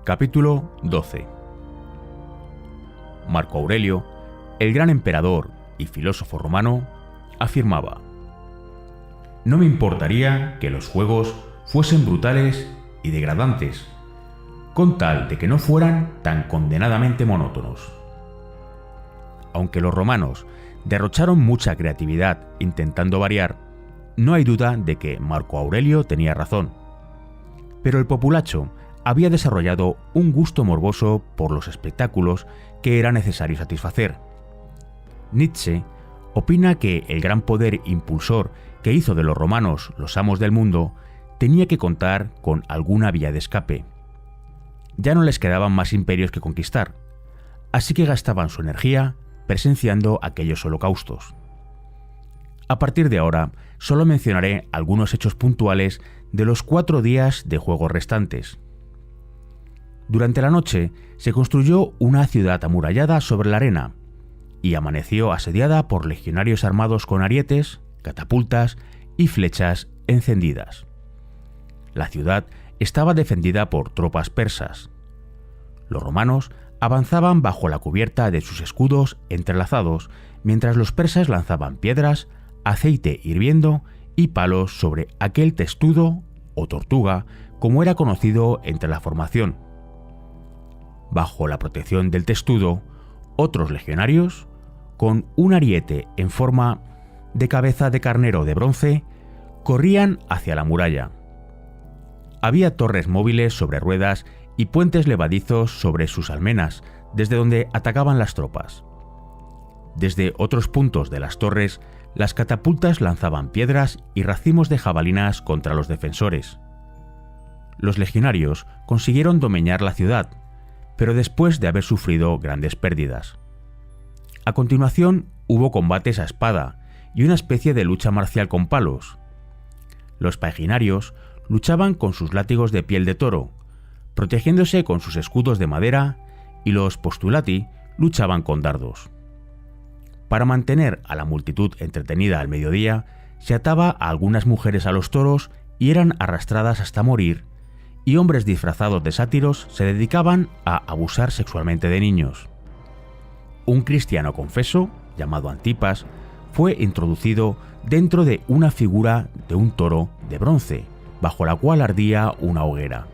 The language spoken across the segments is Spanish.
Capítulo 12. Marco Aurelio, el gran emperador y filósofo romano, afirmaba: «No me importaría que los juegos fuesen brutales y degradantes, con tal de que no fueran tan condenadamente monótonos». Aunque los romanos derrocharon mucha creatividad intentando variar, no hay duda de que Marco Aurelio tenía razón. Pero el populacho había desarrollado un gusto morboso por los espectáculos que era necesario satisfacer. Nietzsche opina que el gran poder impulsor que hizo de los romanos los amos del mundo tenía que contar con alguna vía de escape. Ya no les quedaban más imperios que conquistar, así que gastaban su energía presenciando aquellos holocaustos. A partir de ahora, solo mencionaré algunos hechos puntuales de los 4 días de juegos restantes. Durante la noche se construyó una ciudad amurallada sobre la arena y amaneció asediada por legionarios armados con arietes, catapultas y flechas encendidas. La ciudad estaba defendida por tropas persas. Los romanos avanzaban bajo la cubierta de sus escudos entrelazados, mientras los persas lanzaban piedras, aceite hirviendo y palos sobre aquel testudo o tortuga, como era conocido entre la formación. Bajo la protección del testudo, otros legionarios, con un ariete en forma de cabeza de carnero de bronce, corrían hacia la muralla. Había torres móviles sobre ruedas y puentes levadizos sobre sus almenas, desde donde atacaban las tropas. Desde otros puntos de las torres, las catapultas lanzaban piedras y racimos de jabalinas contra los defensores. Los legionarios consiguieron domeñar la ciudad, pero después de haber sufrido grandes pérdidas. A continuación hubo combates a espada y una especie de lucha marcial con palos. Los paeginarios luchaban con sus látigos de piel de toro, protegiéndose con sus escudos de madera, y los postulati luchaban con dardos. Para mantener a la multitud entretenida al mediodía, se ataba a algunas mujeres a los toros y eran arrastradas hasta morir, y hombres disfrazados de sátiros se dedicaban a abusar sexualmente de niños. Un cristiano confeso, llamado Antipas, fue introducido dentro de una figura de un toro de bronce, bajo la cual ardía una hoguera.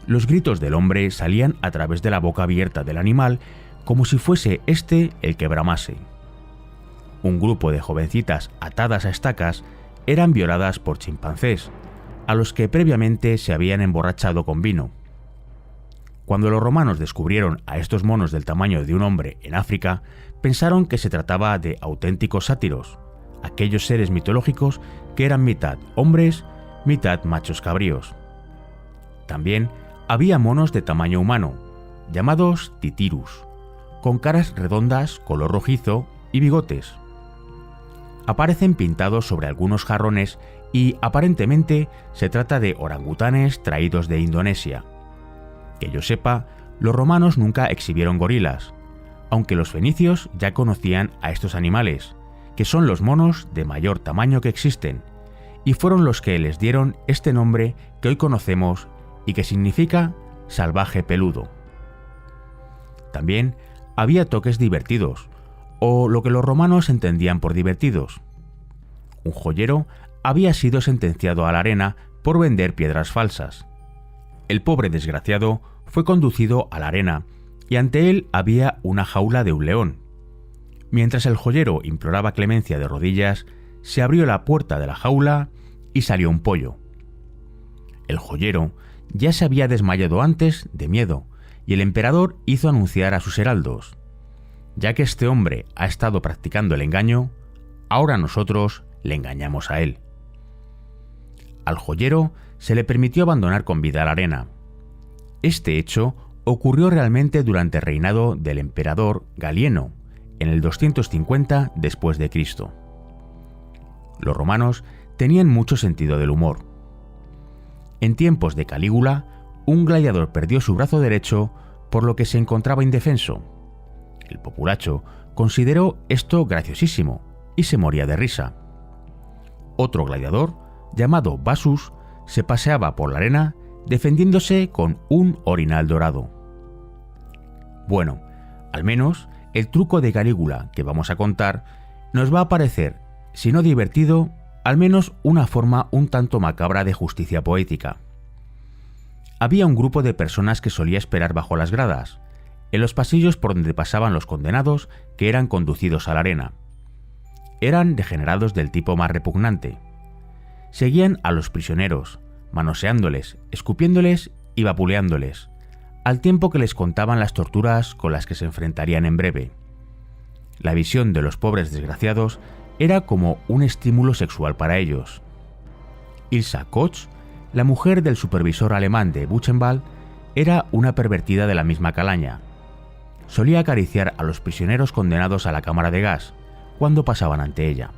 Los gritos del hombre salían a través de la boca abierta del animal, como si fuese éste el que bramase. Un grupo de jovencitas atadas a estacas eran violadas por chimpancés, a los que previamente se habían emborrachado con vino. Cuando los romanos descubrieron a estos monos del tamaño de un hombre en África, pensaron que se trataba de auténticos sátiros, aquellos seres mitológicos que eran mitad hombres, mitad machos cabríos. También había monos de tamaño humano, llamados titirus, con caras redondas, color rojizo y bigotes. Aparecen pintados sobre algunos jarrones y aparentemente se trata de orangutanes traídos de Indonesia. Que yo sepa, los romanos nunca exhibieron gorilas, aunque los fenicios ya conocían a estos animales, que son los monos de mayor tamaño que existen, y fueron los que les dieron este nombre que hoy conocemos y que significa salvaje peludo. También había toques divertidos, o lo que los romanos entendían por divertidos. Un joyero había sido sentenciado a la arena por vender piedras falsas. El pobre desgraciado fue conducido a la arena y ante él había una jaula de un león. Mientras el joyero imploraba clemencia de rodillas, se abrió la puerta de la jaula y salió un pollo. El joyero ya se había desmayado antes de miedo, y el emperador hizo anunciar a sus heraldos: ya que este hombre ha estado practicando el engaño, ahora nosotros le engañamos a él. Al joyero se le permitió abandonar con vida la arena. Este hecho ocurrió realmente durante el reinado del emperador Galieno, en el 250 después de Cristo. Los romanos tenían mucho sentido del humor. En tiempos de Calígula, un gladiador perdió su brazo derecho, por lo que se encontraba indefenso. El populacho consideró esto graciosísimo y se moría de risa. Otro gladiador, llamado Bassus, se paseaba por la arena defendiéndose con un orinal dorado. Bueno, al menos el truco de Calígula que vamos a contar nos va a parecer, si no divertido, al menos una forma un tanto macabra de justicia poética. Había un grupo de personas que solía esperar bajo las gradas, en los pasillos por donde pasaban los condenados que eran conducidos a la arena. Eran degenerados del tipo más repugnante. Seguían a los prisioneros, manoseándoles, escupiéndoles y vapuleándoles, al tiempo que les contaban las torturas con las que se enfrentarían en breve. La visión de los pobres desgraciados era como un estímulo sexual para ellos. Ilsa Koch, la mujer del supervisor alemán de Buchenwald, era una pervertida de la misma calaña. Solía acariciar a los prisioneros condenados a la cámara de gas cuando pasaban ante ella.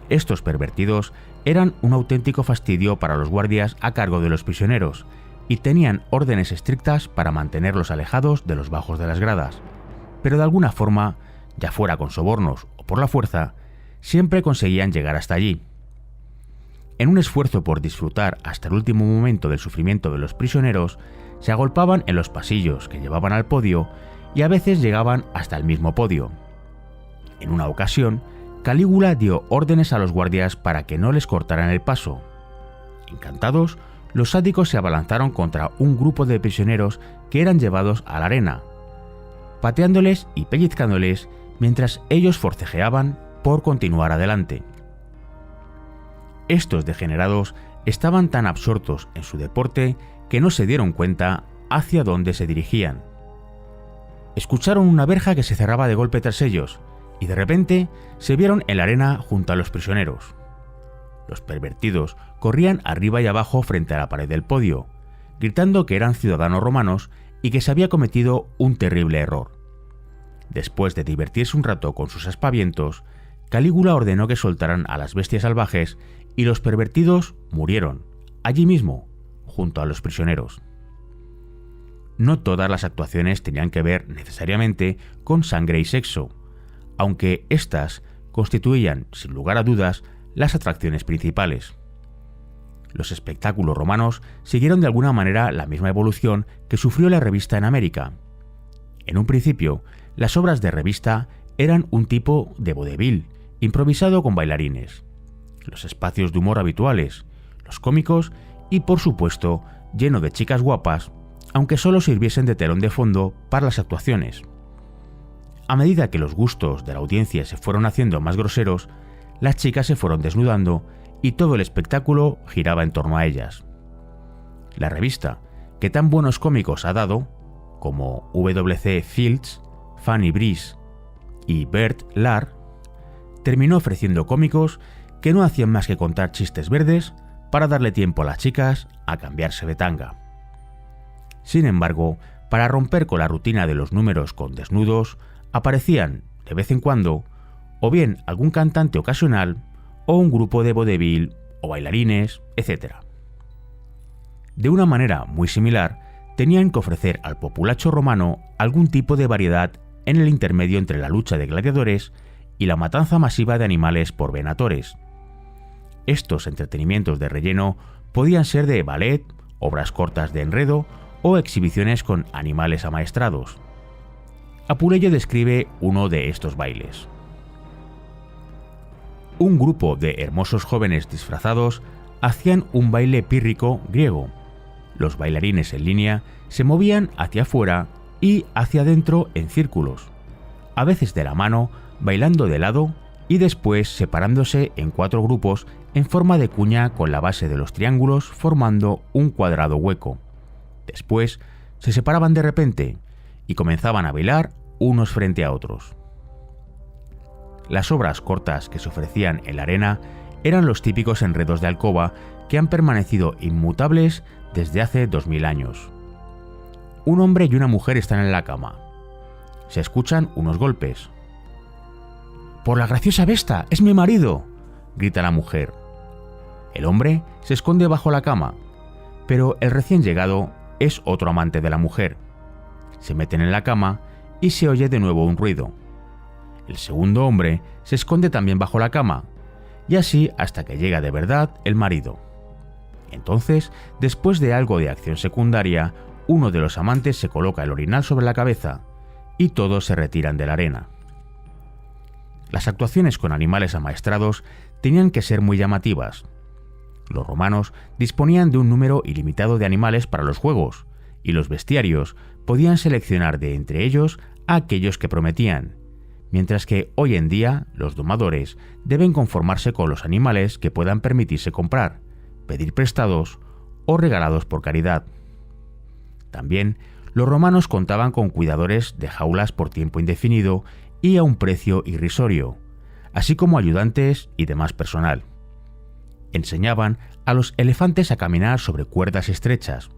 Estos pervertidos eran un auténtico fastidio para los guardias a cargo de los prisioneros y tenían órdenes estrictas para mantenerlos alejados de los bajos de las gradas, pero de alguna forma, ya fuera con sobornos o por la fuerza, siempre conseguían llegar hasta allí. En un esfuerzo por disfrutar hasta el último momento del sufrimiento de los prisioneros, se agolpaban en los pasillos que llevaban al podio y a veces llegaban hasta el mismo podio. En una ocasión, Calígula dio órdenes a los guardias para que no les cortaran el paso. Encantados, los sádicos se abalanzaron contra un grupo de prisioneros que eran llevados a la arena, pateándoles y pellizcándoles mientras ellos forcejeaban por continuar adelante. Estos degenerados estaban tan absortos en su deporte que no se dieron cuenta hacia dónde se dirigían. Escucharon una verja que se cerraba de golpe tras ellos y de repente se vieron en la arena junto a los prisioneros. Los pervertidos corrían arriba y abajo frente a la pared del podio, gritando que eran ciudadanos romanos y que se había cometido un terrible error. Después de divertirse un rato con sus aspavientos, Calígula ordenó que soltaran a las bestias salvajes y los pervertidos murieron, allí mismo, junto a los prisioneros. No todas las actuaciones tenían que ver necesariamente con sangre y sexo, aunque éstas constituían, sin lugar a dudas, las atracciones principales. Los espectáculos romanos siguieron de alguna manera la misma evolución que sufrió la revista en América. En un principio, las obras de revista eran un tipo de vodevil, improvisado con bailarines, los espacios de humor habituales, los cómicos y, por supuesto, lleno de chicas guapas, aunque solo sirviesen de telón de fondo para las actuaciones. A medida que los gustos de la audiencia se fueron haciendo más groseros, las chicas se fueron desnudando y todo el espectáculo giraba en torno a ellas. La revista, que tan buenos cómicos ha dado, como W.C. Fields, Fanny Brice y Bert Lahr, terminó ofreciendo cómicos que no hacían más que contar chistes verdes para darle tiempo a las chicas a cambiarse de tanga. Sin embargo, para romper con la rutina de los números con desnudos, aparecían, de vez en cuando, o bien algún cantante ocasional, o un grupo de vodevil, o bailarines, etc. De una manera muy similar, tenían que ofrecer al populacho romano algún tipo de variedad en el intermedio entre la lucha de gladiadores y la matanza masiva de animales por venatores. Estos entretenimientos de relleno podían ser de ballet, obras cortas de enredo o exhibiciones con animales amaestrados. Apuleyo describe uno de estos bailes. Un grupo de hermosos jóvenes disfrazados hacían un baile pírrico griego. Los bailarines en línea se movían hacia afuera y hacia adentro en círculos, a veces de la mano, bailando de lado y después separándose en 4 grupos en forma de cuña con la base de los triángulos formando un cuadrado hueco. Después se separaban de repente y comenzaban a bailar unos frente a otros. Las obras cortas que se ofrecían en la arena eran los típicos enredos de alcoba que han permanecido inmutables desde hace 2000 años. Un hombre y una mujer están en la cama. Se escuchan unos golpes. «¡Por la graciosa besta! ¡Es mi marido!», grita la mujer. El hombre se esconde bajo la cama, pero el recién llegado es otro amante de la mujer. Se meten en la cama y se oye de nuevo un ruido. El segundo hombre se esconde también bajo la cama, y así hasta que llega de verdad el marido. Entonces, después de algo de acción secundaria, uno de los amantes se coloca el orinal sobre la cabeza y todos se retiran de la arena. Las actuaciones con animales amaestrados tenían que ser muy llamativas. Los romanos disponían de un número ilimitado de animales para los juegos, y los bestiarios podían seleccionar de entre ellos a aquellos que prometían, mientras que hoy en día los domadores deben conformarse con los animales que puedan permitirse comprar, pedir prestados o regalados por caridad. También los romanos contaban con cuidadores de jaulas por tiempo indefinido y a un precio irrisorio, así como ayudantes y demás personal. Enseñaban a los elefantes a caminar sobre cuerdas estrechas,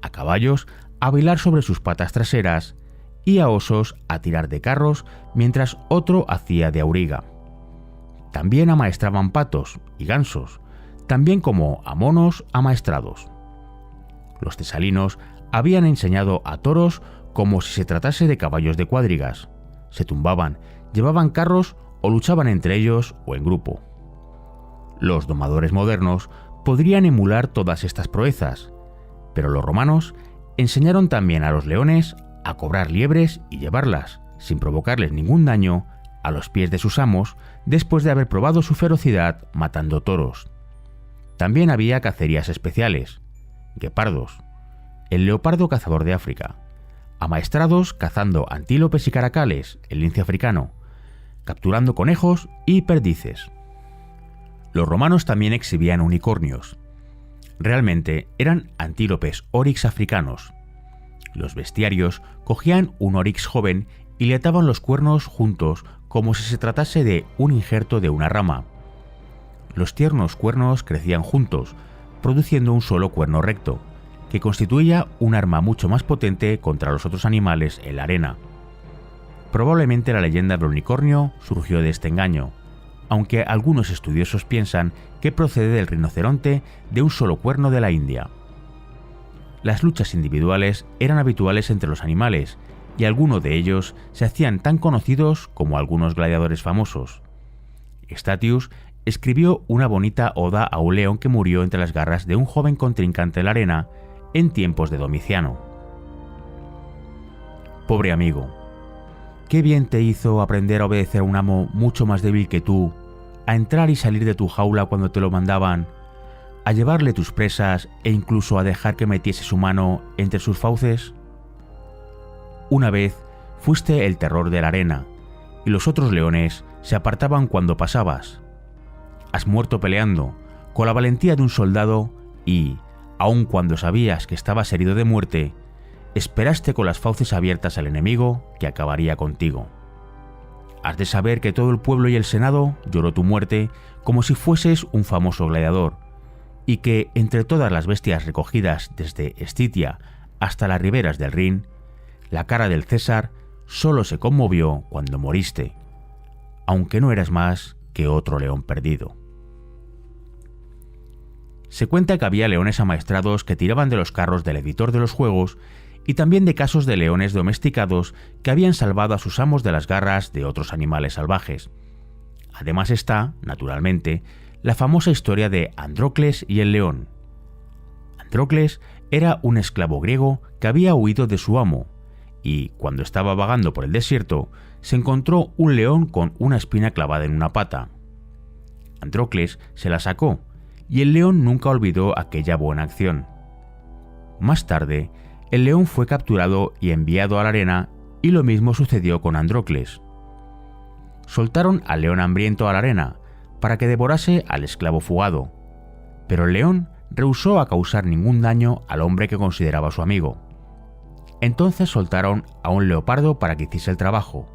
a caballos a bailar sobre sus patas traseras y a osos a tirar de carros mientras otro hacía de auriga. También amaestraban patos y gansos, también como a monos amaestrados. Los tesalinos habían enseñado a toros como si se tratase de caballos de cuadrigas. Se tumbaban, llevaban carros o luchaban entre ellos o en grupo. Los domadores modernos podrían emular todas estas proezas, pero los romanos enseñaron también a los leones a cobrar liebres y llevarlas, sin provocarles ningún daño, a los pies de sus amos después de haber probado su ferocidad matando toros. También había cacerías especiales, guepardos, el leopardo cazador de África, amaestrados cazando antílopes y caracales, el lince africano, capturando conejos y perdices. Los romanos también exhibían unicornios. Realmente eran antílopes oryx africanos. Los bestiarios cogían un oryx joven y le ataban los cuernos juntos como si se tratase de un injerto de una rama. Los tiernos cuernos crecían juntos, produciendo un solo cuerno recto, que constituía un arma mucho más potente contra los otros animales en la arena. Probablemente la leyenda del unicornio surgió de este engaño, aunque algunos estudiosos piensan que procede del rinoceronte de un solo cuerno de la India. Las luchas individuales eran habituales entre los animales, y algunos de ellos se hacían tan conocidos como algunos gladiadores famosos. Statius escribió una bonita oda a un león que murió entre las garras de un joven contrincante en la arena en tiempos de Domiciano. Pobre amigo, qué bien te hizo aprender a obedecer a un amo mucho más débil que tú, a entrar y salir de tu jaula cuando te lo mandaban, a llevarle tus presas e incluso a dejar que metiese su mano entre sus fauces. Una vez fuiste el terror de la arena, y los otros leones se apartaban cuando pasabas. Has muerto peleando, con la valentía de un soldado y, aun cuando sabías que estabas herido de muerte, esperaste con las fauces abiertas al enemigo que acabaría contigo. Has de saber que todo el pueblo y el senado lloró tu muerte como si fueses un famoso gladiador, y que entre todas las bestias recogidas desde Estitia hasta las riberas del Rin, la cara del César solo se conmovió cuando moriste, aunque no eras más que otro león perdido. Se cuenta que había leones amaestrados que tiraban de los carros del editor de los juegos y también de casos de leones domesticados que habían salvado a sus amos de las garras de otros animales salvajes. Además está, naturalmente, la famosa historia de Andrócles y el león. Andrócles era un esclavo griego que había huido de su amo, y cuando estaba vagando por el desierto, se encontró un león con una espina clavada en una pata. Andrócles se la sacó, y el león nunca olvidó aquella buena acción. Más tarde, el león fue capturado y enviado a la arena, y lo mismo sucedió con Andrócles. Soltaron al león hambriento a la arena para que devorase al esclavo fugado, pero el león rehusó a causar ningún daño al hombre que consideraba su amigo. Entonces soltaron a un leopardo para que hiciese el trabajo,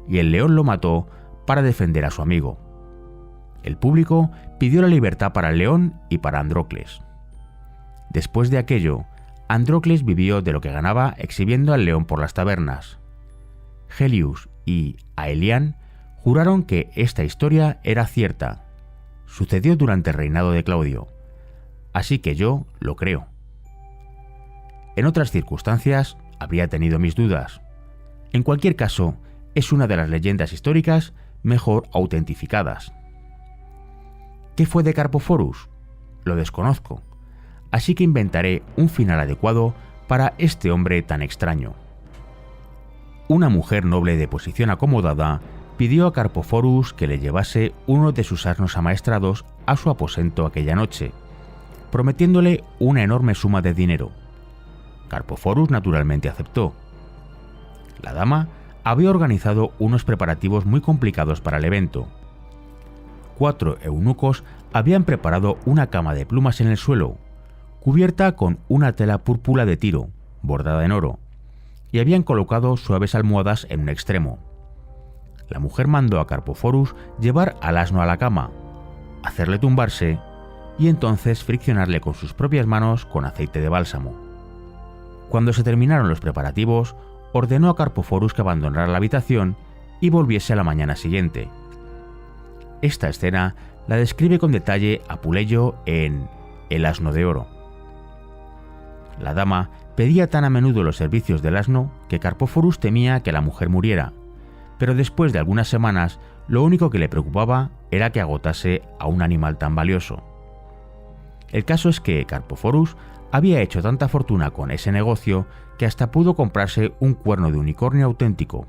y el león lo mató para defender a su amigo. El público pidió la libertad para el león y para Andrócles. Después de aquello, Andrócles vivió de lo que ganaba exhibiendo al león por las tabernas. Gelius y Aelian juraron que esta historia era cierta. Sucedió durante el reinado de Claudio, así que yo lo creo. En otras circunstancias habría tenido mis dudas. En cualquier caso, es una de las leyendas históricas mejor autentificadas. ¿Qué fue de Carpophorus? Lo desconozco. así que inventaré un final adecuado para este hombre tan extraño. Una mujer noble de posición acomodada pidió a Carpophorus que le llevase uno de sus asnos amaestrados a su aposento aquella noche, prometiéndole una enorme suma de dinero. Carpophorus naturalmente aceptó. La dama había organizado unos preparativos muy complicados para el evento. 4 eunucos habían preparado una cama de plumas en el suelo, cubierta con una tela púrpura de Tiro, bordada en oro, y habían colocado suaves almohadas en un extremo. La mujer mandó a Carpophorus llevar al asno a la cama, hacerle tumbarse y entonces friccionarle con sus propias manos con aceite de bálsamo. Cuando se terminaron los preparativos, ordenó a Carpophorus que abandonara la habitación y volviese a la mañana siguiente. Esta escena la describe con detalle Apuleyo en El asno de oro. La dama pedía tan a menudo los servicios del asno que Carpophorus temía que la mujer muriera, pero después de algunas semanas lo único que le preocupaba era que agotase a un animal tan valioso. El caso es que Carpophorus había hecho tanta fortuna con ese negocio que hasta pudo comprarse un cuerno de unicornio auténtico.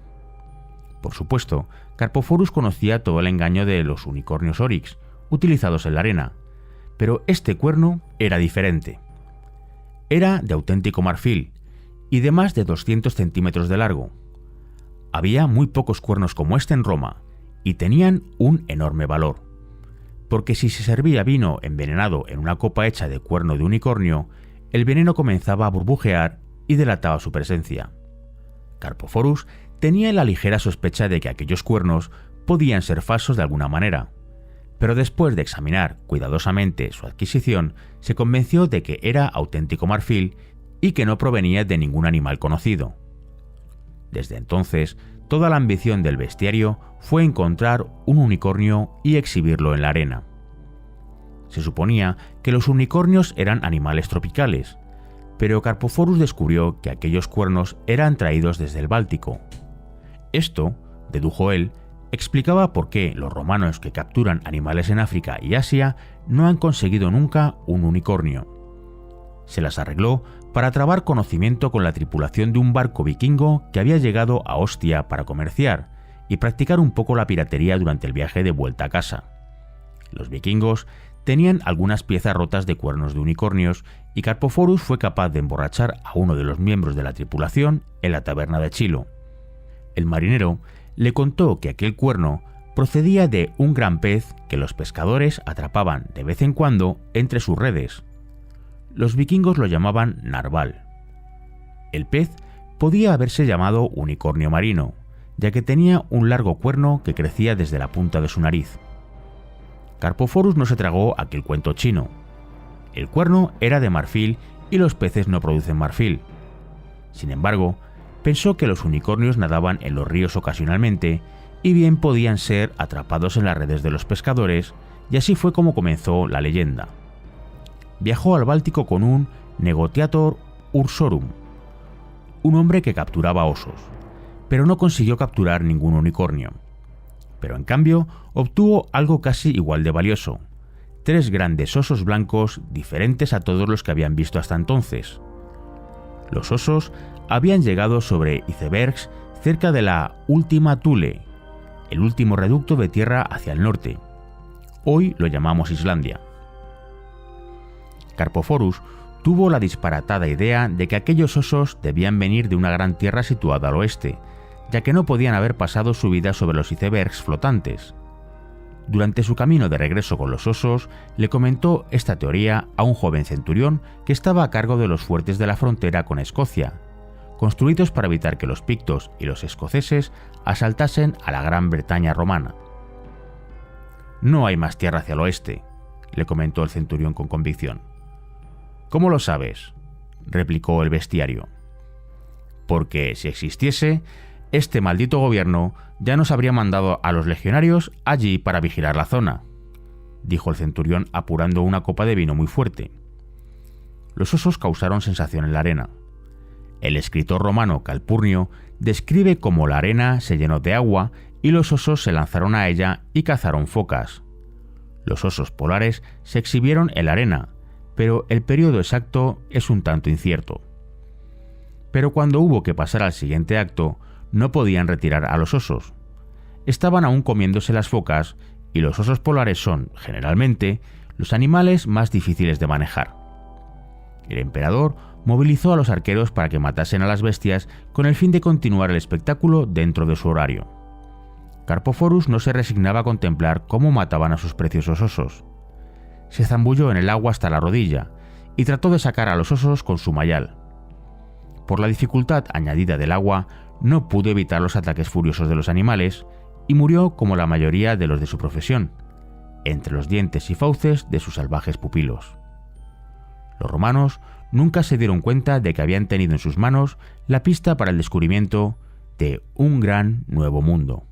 Por supuesto, Carpophorus conocía todo el engaño de los unicornios Oryx, utilizados en la arena, pero este cuerno era diferente. Era de auténtico marfil y de más de 200 centímetros de largo. Había muy pocos cuernos como este en Roma y tenían un enorme valor, porque si se servía vino envenenado en una copa hecha de cuerno de unicornio, el veneno comenzaba a burbujear y delataba su presencia. Carpophorus tenía la ligera sospecha de que aquellos cuernos podían ser falsos de alguna manera, pero después de examinar cuidadosamente su adquisición, se convenció de que era auténtico marfil y que no provenía de ningún animal conocido. Desde entonces, toda la ambición del bestiario fue encontrar un unicornio y exhibirlo en la arena. Se suponía que los unicornios eran animales tropicales, pero Carpophorus descubrió que aquellos cuernos eran traídos desde el Báltico. Esto, dedujo él, explicaba por qué los romanos que capturan animales en África y Asia no han conseguido nunca un unicornio. Se las arregló para trabar conocimiento con la tripulación de un barco vikingo que había llegado a Ostia para comerciar y practicar un poco la piratería durante el viaje de vuelta a casa. Los vikingos tenían algunas piezas rotas de cuernos de unicornios y Carpophorus fue capaz de emborrachar a uno de los miembros de la tripulación en la taberna de Chilo. El marinero le contó que aquel cuerno procedía de un gran pez que los pescadores atrapaban de vez en cuando entre sus redes. Los vikingos lo llamaban narval. El pez podía haberse llamado unicornio marino, ya que tenía un largo cuerno que crecía desde la punta de su nariz. Carpophorus no se tragó aquel cuento chino. El cuerno era de marfil y los peces no producen marfil. Sin embargo, pensó que los unicornios nadaban en los ríos ocasionalmente y bien podían ser atrapados en las redes de los pescadores, y así fue como comenzó la leyenda. Viajó al Báltico con un Negotiator ursorum, un hombre que capturaba osos, pero no consiguió capturar ningún unicornio. Pero en cambio obtuvo algo casi igual de valioso: 3 grandes osos blancos diferentes a todos los que habían visto hasta entonces. Los osos habían llegado sobre icebergs cerca de la Última Thule, el último reducto de tierra hacia el norte. Hoy lo llamamos Islandia. Carpophorus tuvo la disparatada idea de que aquellos osos debían venir de una gran tierra situada al oeste, ya que no podían haber pasado su vida sobre los icebergs flotantes. Durante su camino de regreso con los osos, le comentó esta teoría a un joven centurión que estaba a cargo de los fuertes de la frontera con Escocia, construidos para evitar que los pictos y los escoceses asaltasen a la Gran Bretaña romana. «No hay más tierra hacia el oeste», le comentó el centurión con convicción. «¿Cómo lo sabes?», replicó el bestiario. «Porque si existiese, este maldito gobierno ya nos habría mandado a los legionarios allí para vigilar la zona», dijo el centurión apurando una copa de vino muy fuerte. Los osos causaron sensación en la arena. El escritor romano Calpurnio describe cómo la arena se llenó de agua y los osos se lanzaron a ella y cazaron focas. Los osos polares se exhibieron en la arena, pero el periodo exacto es un tanto incierto. Pero cuando hubo que pasar al siguiente acto, no podían retirar a los osos. Estaban aún comiéndose las focas, y los osos polares son, generalmente, los animales más difíciles de manejar. El emperador movilizó a los arqueros para que matasen a las bestias con el fin de continuar el espectáculo dentro de su horario. Carpophorus no se resignaba a contemplar cómo mataban a sus preciosos osos. Se zambulló en el agua hasta la rodilla y trató de sacar a los osos con su mayal. Por la dificultad añadida del agua, no pudo evitar los ataques furiosos de los animales y murió como la mayoría de los de su profesión, entre los dientes y fauces de sus salvajes pupilos. Los romanos nunca se dieron cuenta de que habían tenido en sus manos la pista para el descubrimiento de un gran nuevo mundo.